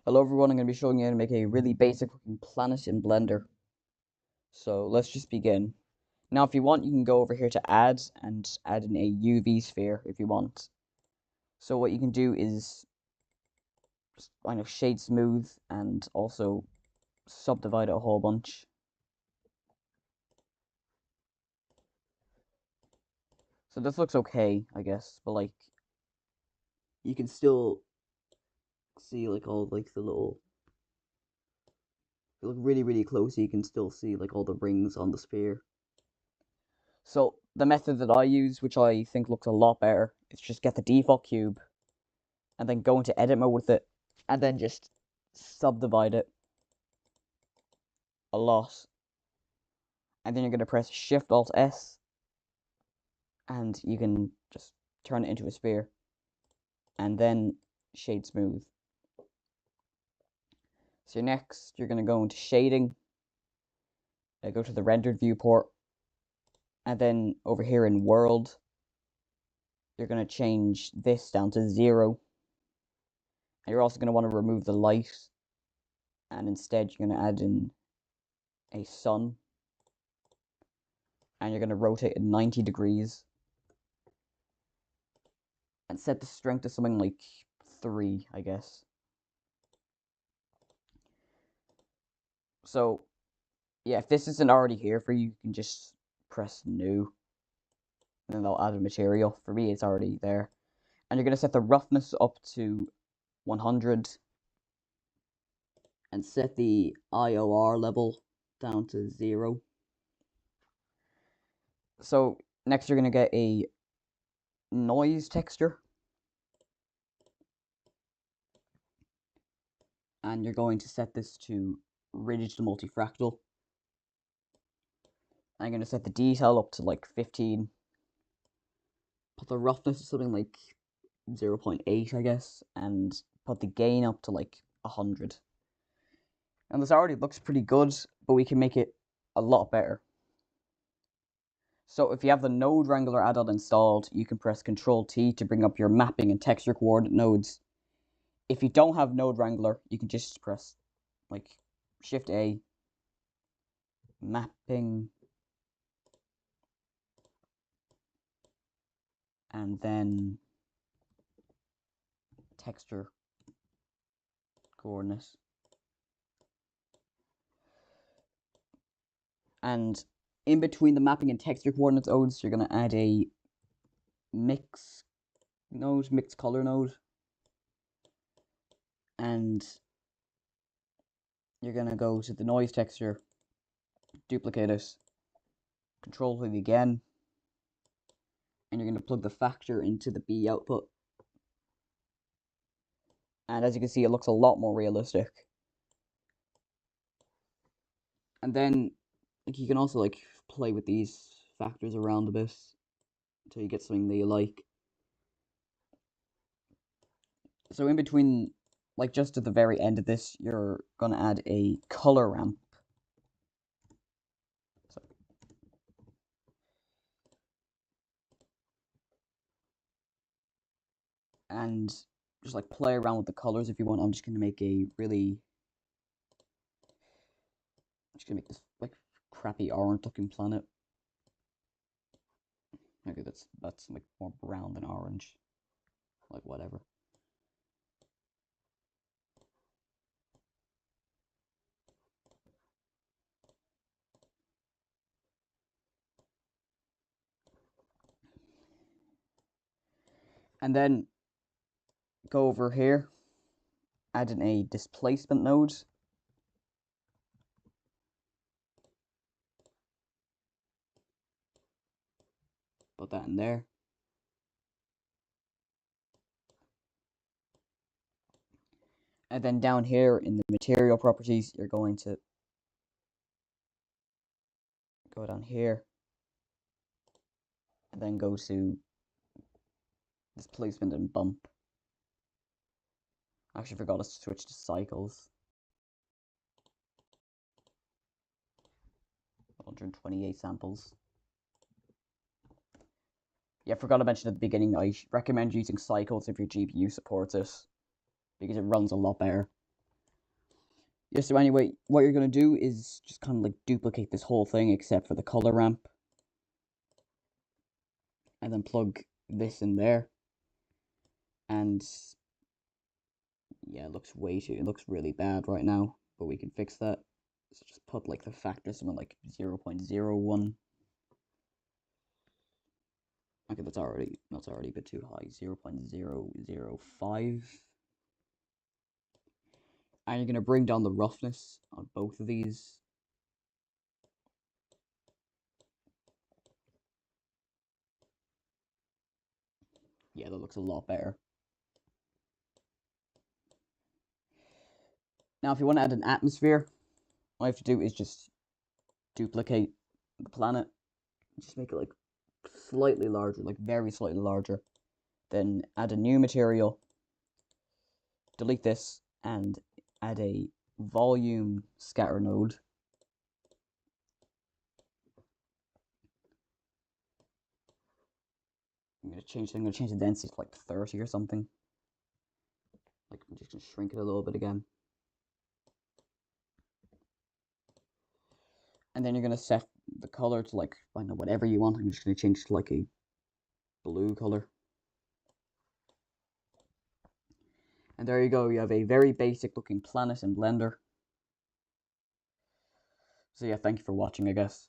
Hello everyone, I'm going to be showing you how to make a really basic looking planet in Blender. So let's just begin. Now if you want, you can go over here to add and add in a UV sphere if you want. So what you can do is just kind of shade smooth and also subdivide it a whole bunch. So this looks okay, I guess, but like you can still see like all like the little, if you look really close, you can still see like all the rings on the sphere. So the method that I use, which I think looks a lot better, is just get the default cube and then go into edit mode with it and then just subdivide it a lot. And then you're going to press Shift Alt S and you can just turn it into a sphere and then shade smooth. So next you're going to go into shading, go to the rendered viewport, and then over here in world you're going to change this down to 0. And you're also going to want to remove the light, and instead you're going to add in a sun, and you're going to rotate it 90 degrees and set the strength to something like 3, I guess. So yeah, if this isn't already here for you, you can just press new and then they'll add a material. For me, it's already there. And you're going to set the roughness up to 100 and set the IOR level down to 0. So next you're going to get a noise texture, and you're going to set this to rigid to multifractal. I'm going to set the detail up to like 15. Put the roughness to something like 0.8, I guess, and put the gain up to like 100. And this already looks pretty good, but we can make it a lot better. So if you have the Node Wrangler add-on installed, you can press Ctrl T to bring up your mapping and texture coordinate nodes. If you don't have Node Wrangler, you can just press like Shift A, mapping, and then texture coordinates. And in between the mapping and texture coordinates nodes, you're going to add a mix node, mixed color node. And you're going to go to the noise texture, duplicate it, Control click again, and you're going to plug the factor into the B output. And as you can see, it looks a lot more realistic. And then like you can also like play with these factors around a bit until you get something that you like. So in between, like just at the very end of this, you're gonna add a color ramp. So, and just like play around with the colors if you want. I'm just gonna make this like crappy orange looking planet. Maybe that's like more brown than orange. Like whatever. And then go over here, add in a displacement node. Put that in there. And then down here in the material properties, you're going to go down here and then go to displacement and bump. I actually forgot to switch to cycles. 128 samples. Yeah, I forgot to mention at the beginning, I recommend using cycles if your GPU supports it, because it runs a lot better. Yeah, so anyway, what you're going to do is just kind of like duplicate this whole thing except for the color ramp. And then plug this in there. And yeah, it looks it looks really bad right now, but we can fix that. So just put like the factor something like 0.01. Okay, that's already a bit too high. 0.005. And you're gonna bring down the roughness on both of these. Yeah, that looks a lot better. Now, if you want to add an atmosphere, all you have to do is just duplicate the planet. Just make it like slightly larger, like very slightly larger. Then add a new material. Delete this and add a volume scatter node. I'm gonna change the density to like 30 or something. Like I'm just gonna shrink it a little bit again. And then you're gonna set the color to like, I don't know, whatever you want. I'm just gonna change it to like a blue color. And there you go, you have a very basic looking planet in Blender. So yeah, thank you for watching, I guess.